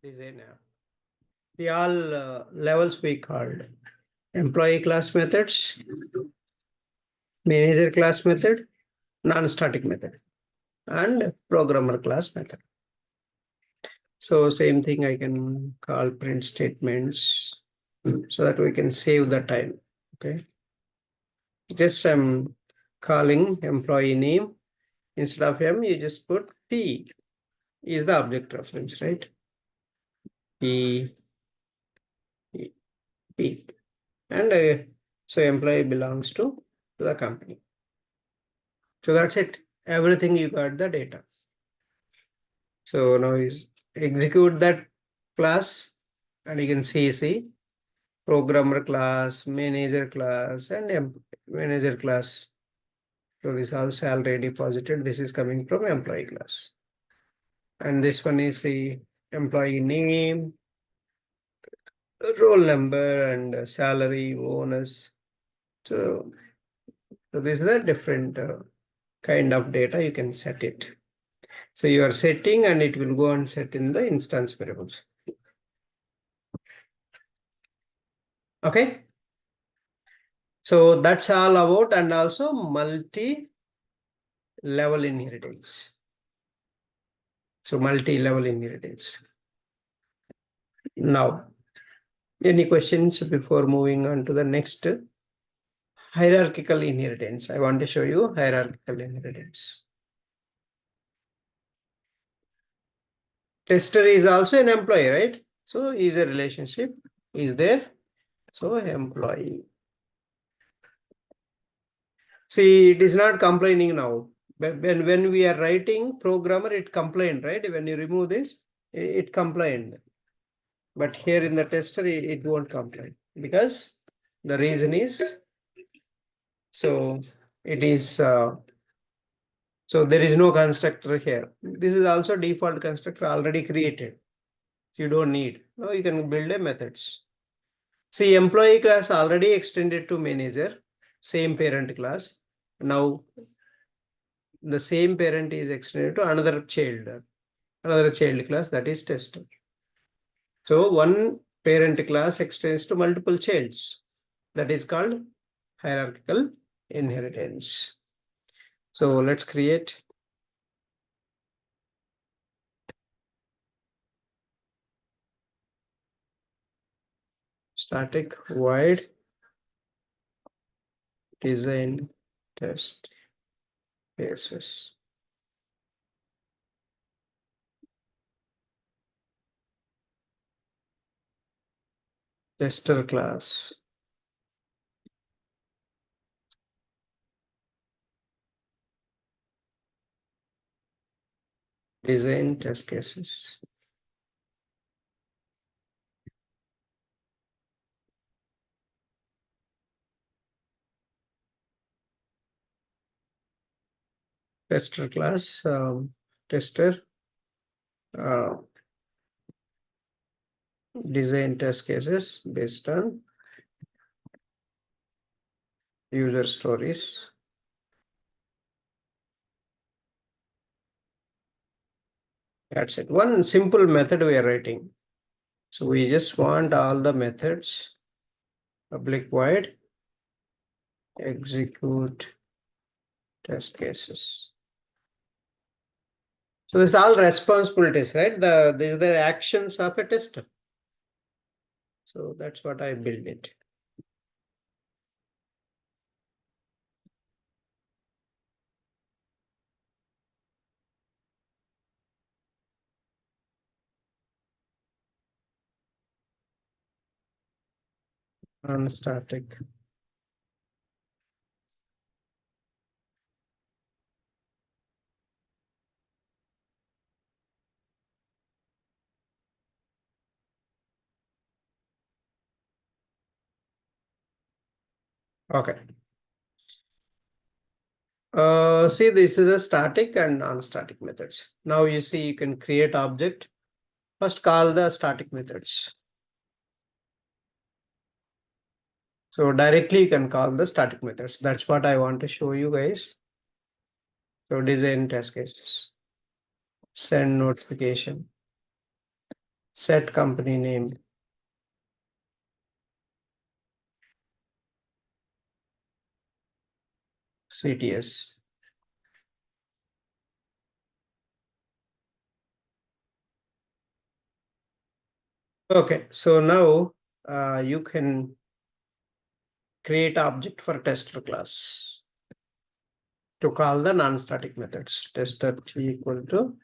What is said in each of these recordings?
design app. The all levels we called employee class methods, manager class method, non-static method, and programmer class method. So same thing I can call print statements so that we can save the time. Okay. Just I'm calling employee name. Instead of M, you just put P is the object reference, right? P. And so employee belongs to the company. So that's it. Everything you got the data. So now is execute that class and you can see programmer class, manager class, and manager class. So this all salary deposited. This is coming from employee class. And this one is the employee name, roll number, and salary, bonus. So this is a different kind of data you can set it. So you are setting and it will go and set in the instance variables. Okay. So that's all about, and also multi-level inheritance. So multi-level inheritance. Now, any questions before moving on to the next? Hierarchical inheritance. I want to show you hierarchical inheritance. Tester is also an employee, right? So is a relationship is there. So employee. See, it is not complaining now. But when we are writing programmer, it complained, right? When you remove this, it complained. But here in the tester, it won't complain because the reason is, so it is, so there is no constructor here. This is also default constructor already created. You don't need. Now you can build a methods. See, employee class already extended to manager, same parent class. Now the same parent is extended to another child class, that is tester. So one parent class extends to multiple childs. That is called hierarchical inheritance. So let's create static void design test cases. Tester class. Design test cases. Tester class, tester, design test cases based on user stories. That's it. One simple method we are writing. So we just want all the methods, public void, execute test cases. So this is all responsibilities, right? These are the actions of a tester. So that's what I built it. On static. Okay. See, this is a static and non-static methods. Now you see you can create object. First call the static methods. So directly you can call the static methods. That's what I want to show you guys. So design test cases. Send notification. set company name. CTS. Okay, so now you can create object for tester class to call the non-static methods. Tester t equal to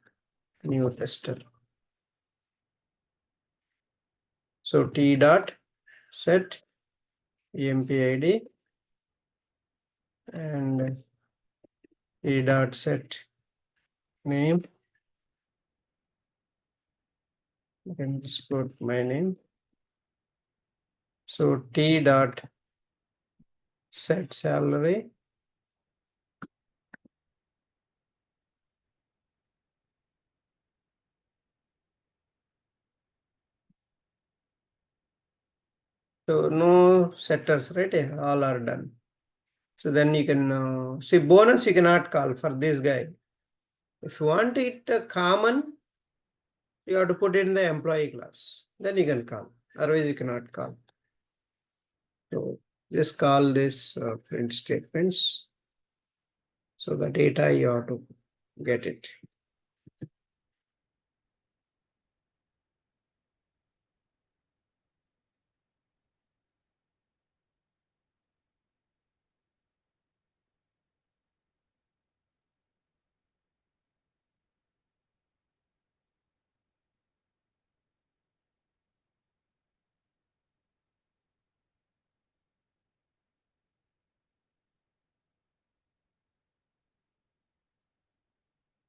new tester. So t dot set emp id and t dot set name. I can just put my name. So t dot set salary. So no setters, right? All are done. So then you can see bonus you cannot call for this guy. If you want it common, you have to put it in the employee class. Then you can call. Otherwise you cannot call. So just call this print statements. So the data you have to get it.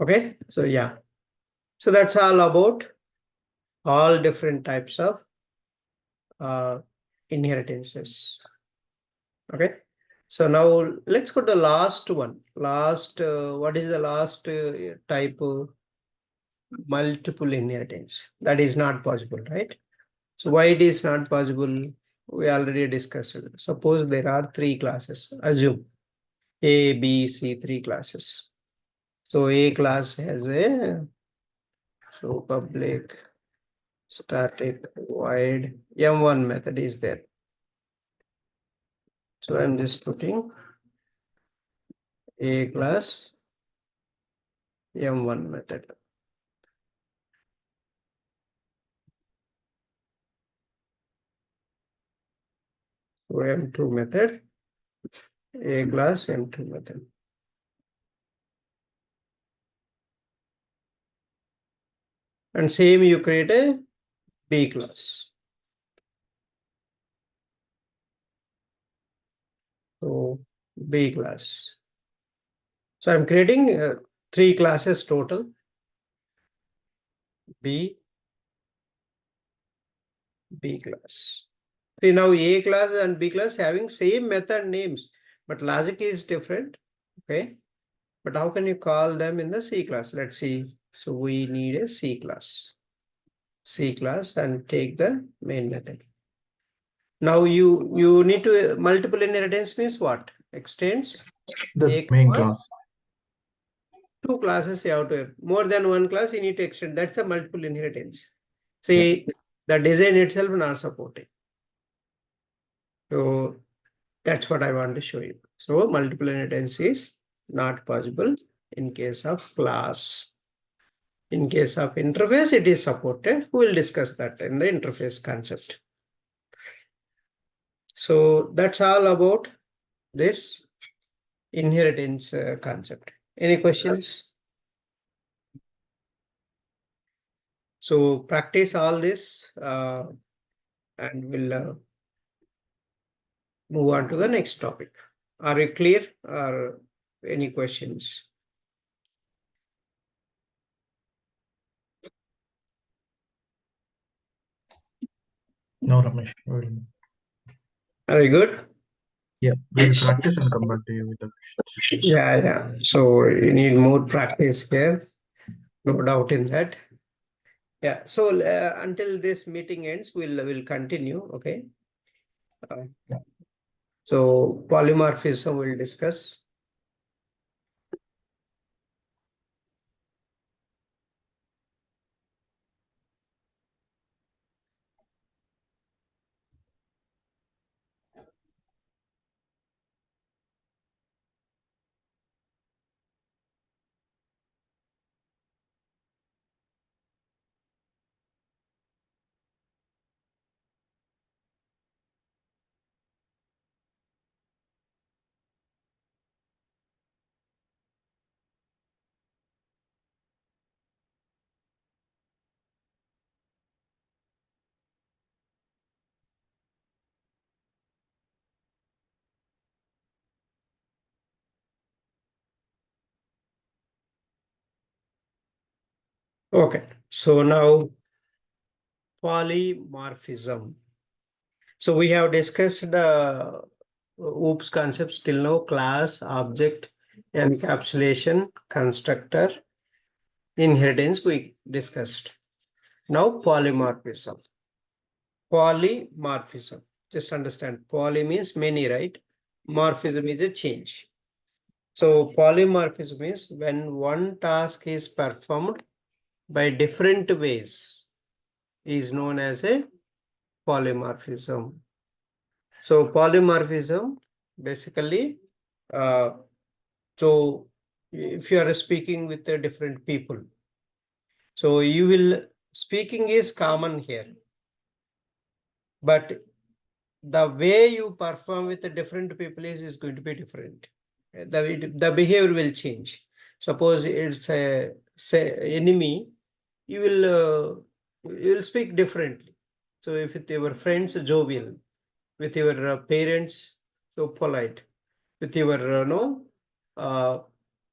Okay, so yeah. So that's all about all different types of inheritances. Okay, so now let's go to the last one. What is the last type? Multiple inheritance. That is not possible, right? So why it is not possible? We already discussed it. Suppose there are three classes. Assume A, B, C, three classes. So A class has a public static void M1 method is there. So I'm just putting A class M1 method. So M2 method, A class M2 method. And same you create a B class. So B class. So I'm creating three classes total. B class. See now A class and B class having same method names, but logic is different. Okay. But how can you call them in the C class? Let's see. So we need a C class. C class and take the main method. Now you need to multiple inheritance means what? Extends the main class. Two classes you have to have. More than one class you need to extend. That's a multiple inheritance. See, the design itself not supporting. So that's what I want to show you. So multiple inheritance is not possible in case of class. In case of interface, it is supported. We will discuss that in the interface concept. So that's all about this inheritance concept. Any questions? So practice all this and we'll move on to the next topic. Are you clear or any questions? No, Ramesh. Are you good? Yeah, we'll practice and come back to you with the questions. Yeah. So you need more practice here. No doubt in that. Yeah. So until this meeting ends, we'll continue. Okay. So polymorphism we'll discuss. Okay, so now polymorphism. So we have discussed the OOPS concepts till now: class, object, encapsulation, constructor, inheritance we discussed. Now polymorphism. Polymorphism. Just understand, poly means many, right? Morphism is a change. So polymorphism is when one task is performed by different ways is known as a polymorphism. So polymorphism basically, so if you are speaking with the different people, so you will, speaking is common here, but the way you perform with the different people is going to be different. The behavior will change. Suppose it's a enemy, you will speak differently. So if with your friends, jovial, with your parents, so polite, with your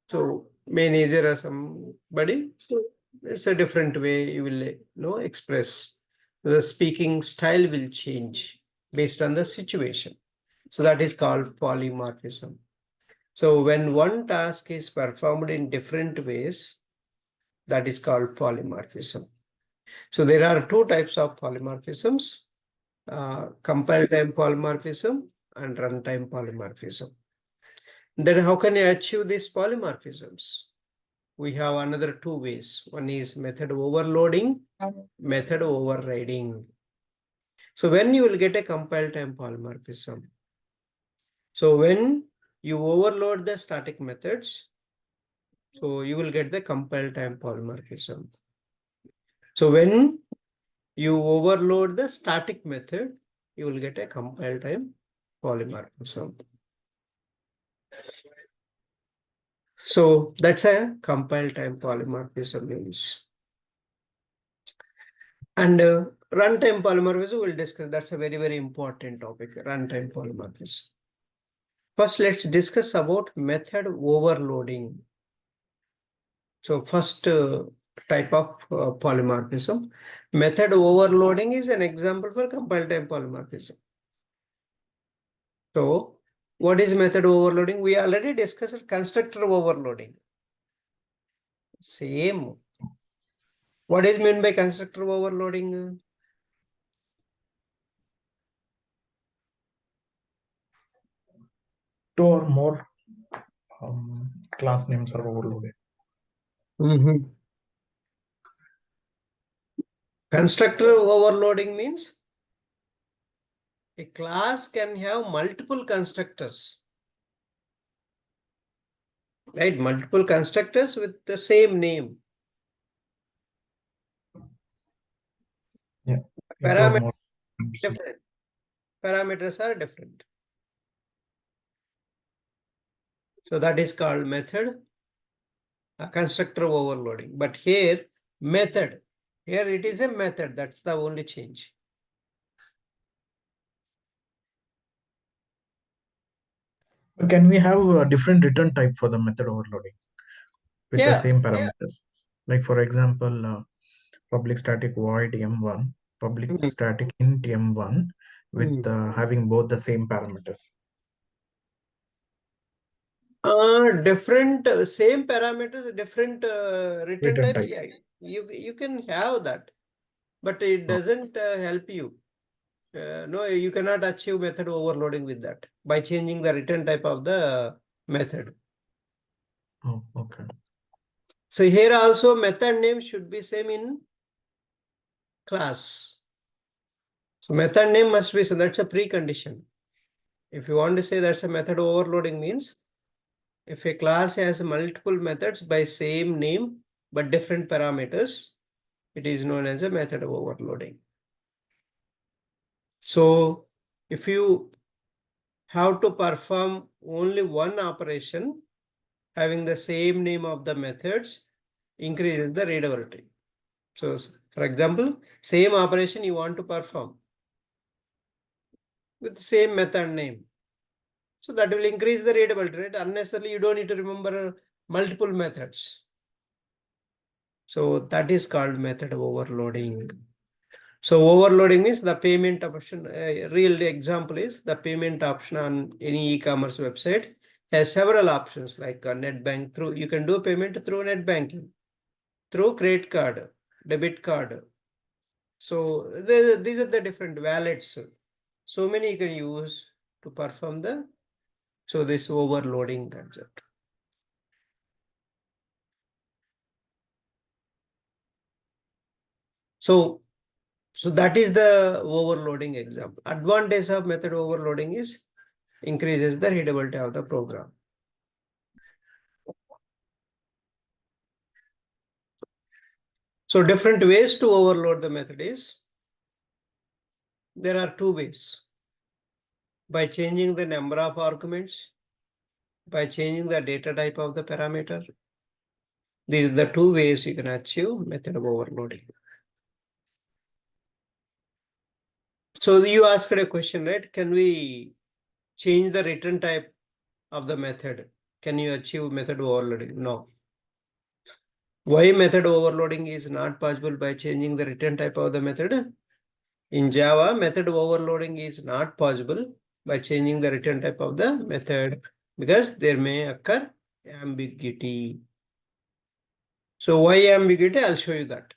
so manager or somebody, so it's a different way you will express. The speaking style will change based on the situation. So that is called polymorphism. So when one task is performed in different ways, that is called polymorphism. So there are two types of polymorphisms: compile time polymorphism and runtime polymorphism. Then how can I achieve these polymorphisms? We have another two ways. One is method overloading, method overriding. So when you will get a compile time polymorphism? So when you overload the static methods, so you will get the compile time polymorphism. So when you overload the static method, you will get a compile time polymorphism. So that's a compile time polymorphism means. And runtime polymorphism we'll discuss. That's a very, very important topic, runtime polymorphism. First, let's discuss about method overloading. So first type of polymorphism. Method overloading is an example for compile time polymorphism. So what is method overloading? We already discussed constructor overloading. Same. What is meant by constructor overloading? Two or more class names are overloaded. Constructor overloading means a class can have multiple constructors, right? Multiple constructors with the same name. Yeah. Parameters different. Parameters are different. So that is called method constructor overloading. But here method, here it is a method. That's the only change. Can we have a different return type for the method overloading with the same parameters? Like for example, public static void m1, public static int m1 with having both the same parameters. Different same parameters, different return type. type. Yeah, you can have that, but it doesn't help you. No, you cannot achieve method overloading with that by changing the return type of the method. Oh, okay. So here also method name should be same in class. So method name must be, so that's a precondition. If you want to say that's a method overloading means if a class has multiple methods by same name but different parameters, it is known as a method overloading. So if you have to perform only one operation having the same name of the methods, increases the readability. So for example, same operation you want to perform with the same method name. So that will increase the readability, right? Unnecessarily, you don't need to remember multiple methods. So that is called method overloading. So overloading means the payment option. Real example is the payment option on any e-commerce website has several options like net bank through. You can do payment through net banking, through credit card, debit card. So these are the different wallets. So many you can use to perform the. So this overloading concept. So that is the overloading example. Advantage of method overloading is increases the readability of the program. So different ways to overload the method is, there are two ways. By changing the number of arguments, by changing the data type of the parameter. These are the two ways you can achieve method of overloading. So you asked a question, right? Can we change the return type of the method? Can you achieve method overloading? No. Why method overloading is not possible by changing the return type of the method? In Java, method overloading is not possible by changing the return type of the method because there may occur ambiguity. So why ambiguity? I'll show you that.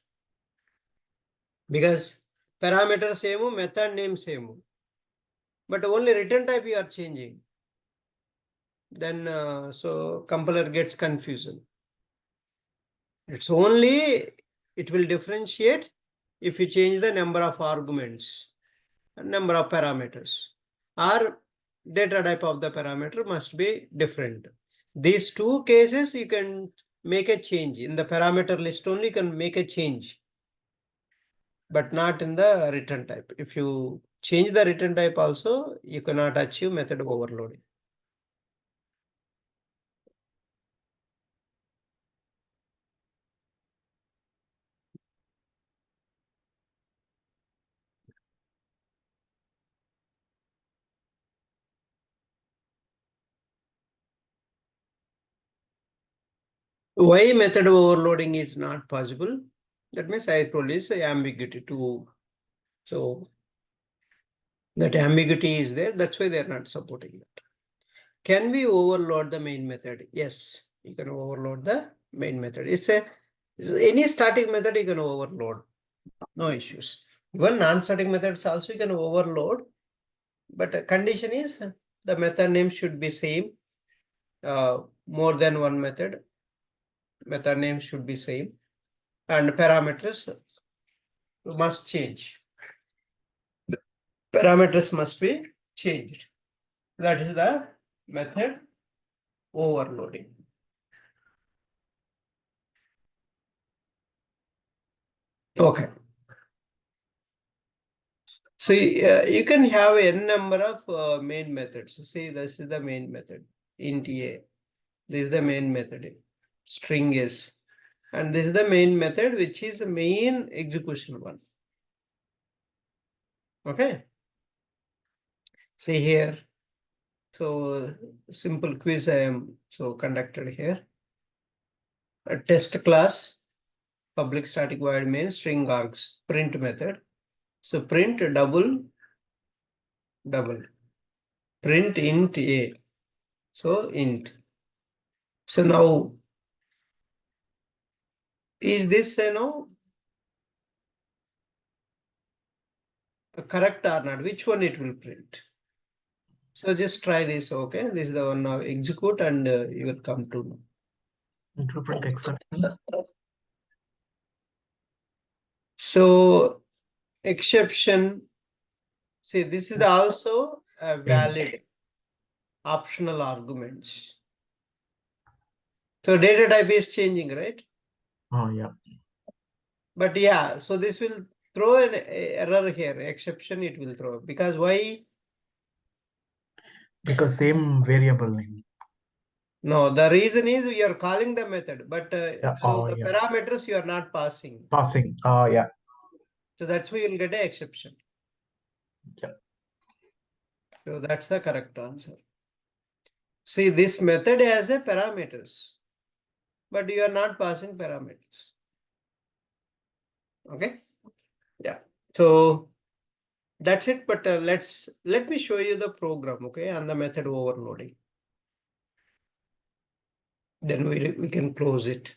Because parameter same, method name same, but only return type you are changing. Then so compiler gets confused. It's only, it will differentiate if you change the number of arguments, number of parameters, or data type of the parameter must be different. These two cases you can make a change. In the parameter list only you can make a change, but not in the return type. If you change the return type also, you cannot achieve method overloading. Why method overloading is not possible? That means I told you is ambiguity too. So that ambiguity is there. That's why they are not supporting that. Can we overload the main method? Yes, you can overload the main method. It's any static method you can overload. No issues. Even non-static methods also you can overload, but a condition is the method name should be same. More than one method name should be same, and parameters must change. Parameters must be changed. That is the method overloading. Okay. So you can have n number of main methods. See, this is the main method, int a. This is the main method, string s. And this is the main method, which is the main execution one. Okay. See here. So simple quiz I am conducted here. A test class, public static void main string args, print method. So print double, print int a. So int. So now, is this correct or not? Which one it will print? So just try this. Okay, this is the one now. Execute and you will come to know. It will print exception. So exception. See, this is also a valid optional arguments. So data type is changing, right? Oh yeah. But yeah, so this will throw an error here. Exception it will throw, because why? Because same variable name. No, the reason is you are calling the method, but Yeah. so the parameters you are not passing. Passing. Oh yeah. So that's why you'll get an exception. Yeah. So that's the correct answer. See, this method has a parameters, but you are not passing parameters. Okay. Yeah. So that's it. But let me show you the program. Okay, and the method overloading. Then we can close it.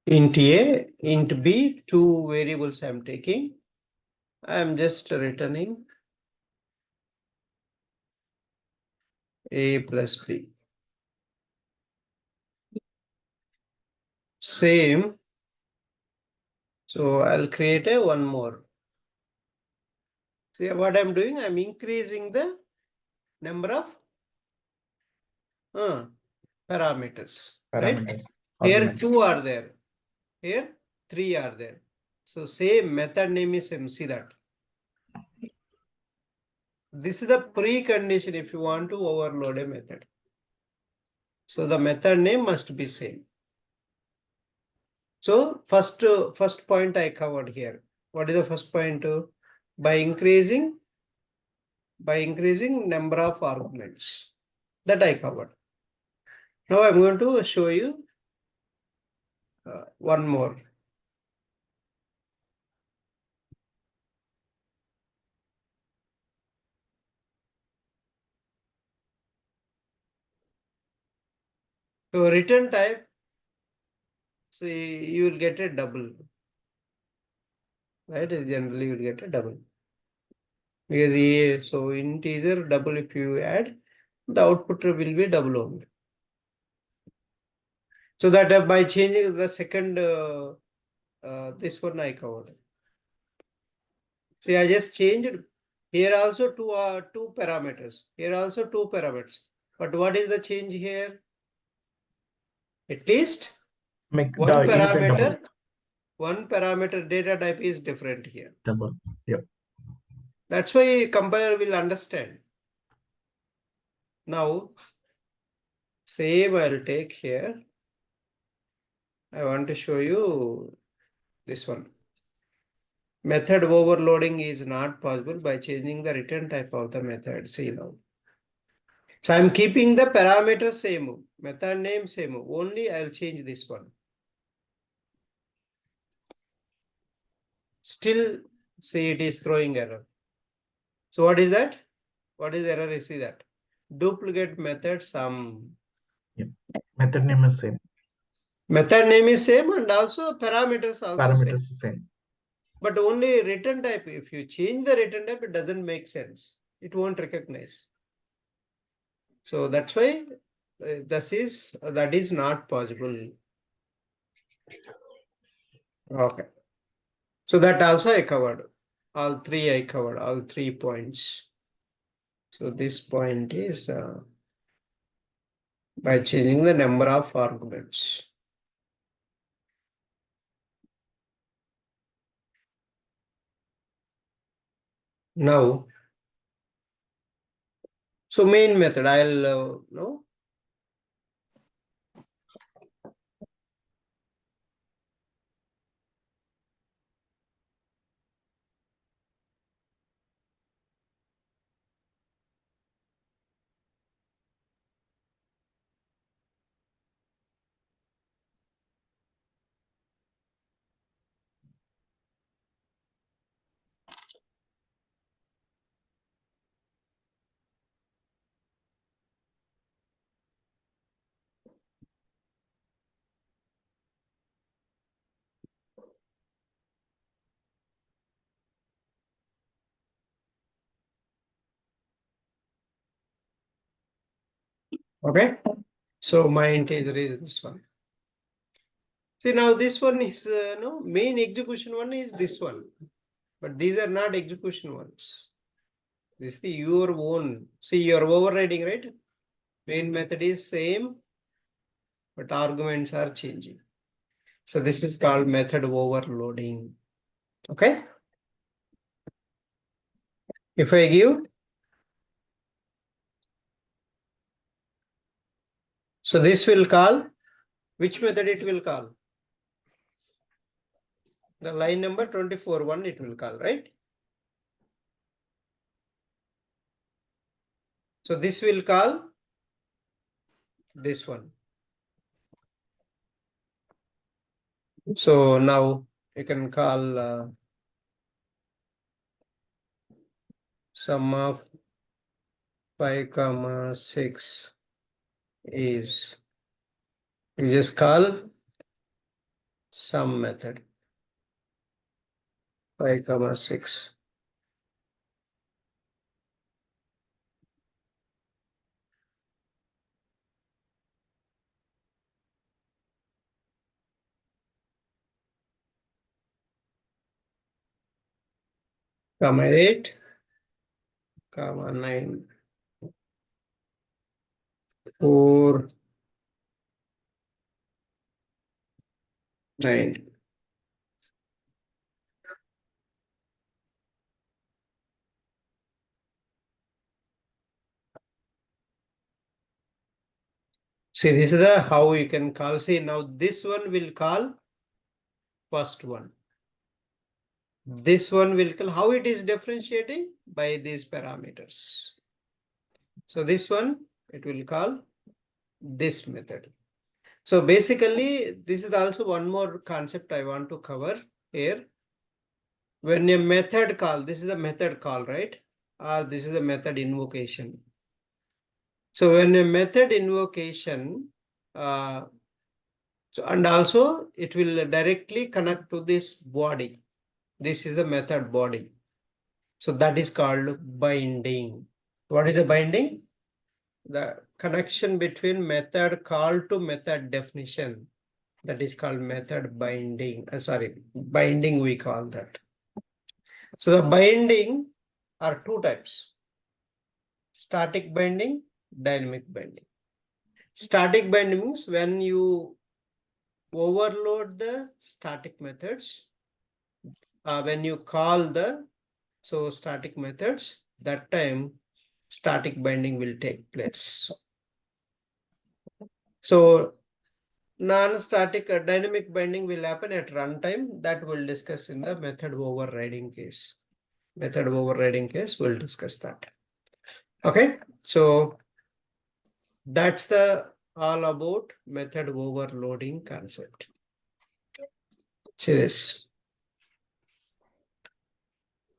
Int A, int B, two variables I'm taking. I'm just returning A plus B. Same. So I'll create a one more. See what I'm doing? I'm increasing the number of parameters. Right? Parameters. Here Arguments. 2 are there. Here 3 are there. So same method name is same. See that. This is the precondition if you want to overload a method. So the method name must be same. So first point I covered here. What is the first point? By increasing number of arguments. That I covered. Now I'm going to show you one more. So return type, see you will get a double. Right? Generally you will get a double. Because so integer double if you add, the output will be double only. So that by changing the second this one I covered. See, I just changed here also two parameters. Here also two parameters. But what is the change here? At least Make one the unit a double. one parameter data type is different here. Double. Yep. That's why compiler will understand. Now, same I'll take here. I want to show you this one. Method overloading is not possible by changing the return type of the method. See now. So I'm keeping the parameter same, method name same. Only I'll change this one. Still, see it is throwing error. So what is that? What is error? You see that? Duplicate method sum. Yep. Method name is same. Method name is same and also parameters also Parameters same. is same. But only return type, if you change the return type, it doesn't make sense. It won't recognize. So that's why that is not possible. Okay. So that also I covered. All three points. So this point is by changing the number of arguments. Now, so main method, I'll no. Okay. So my integer is this one. See now this one is no main execution one is this one, but these are not execution ones. This is your own. See, you're overriding, right? Main method is same, but arguments are changing. So this is called method overloading. Okay. If I give, so this will call, which method it will call? The line number 24 one it will call, right? So this will call this one. So now you can call sum of 5, 6 is, you just call sum method 5, 6. Comma 8, comma 9, 4, 9. See, this is the how you can call. See, now this one will call first one. This one will call, how it is differentiating? By these parameters. So this one, it will call this method. So basically, this is also one more concept I want to cover here. When a method call, this is a method call, right? Or this is a method invocation. So when a method invocation, and also it will directly connect to this body. This is the method body. So that is called binding. What is the binding? The connection between method call to method definition. That is called method binding. Binding we call that. So the binding are two types. Static binding, dynamic binding. Static binding means when you overload the static methods, when you call the static methods, that time static binding will take place. So non-static dynamic binding will happen at runtime. That we'll discuss in the method overriding case. Method overriding case, we'll discuss that. Okay, so that's the all about method overloading concept. See this.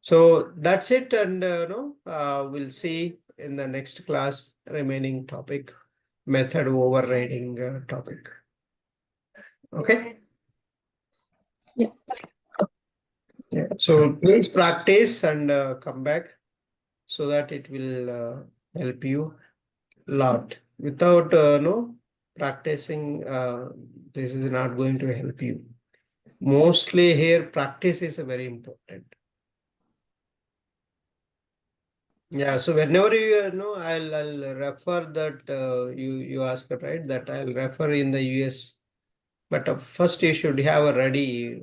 So that's it, and we'll see in the next class remaining topic, method overriding topic. Okay. Yeah. Yeah. So please practice and come back so that it will help you a lot. Without practicing, this is not going to help you. Mostly here, practice is very important. Yeah, so whenever you know, I'll refer that you asked, right, that I'll refer in the US, but first you should have a ready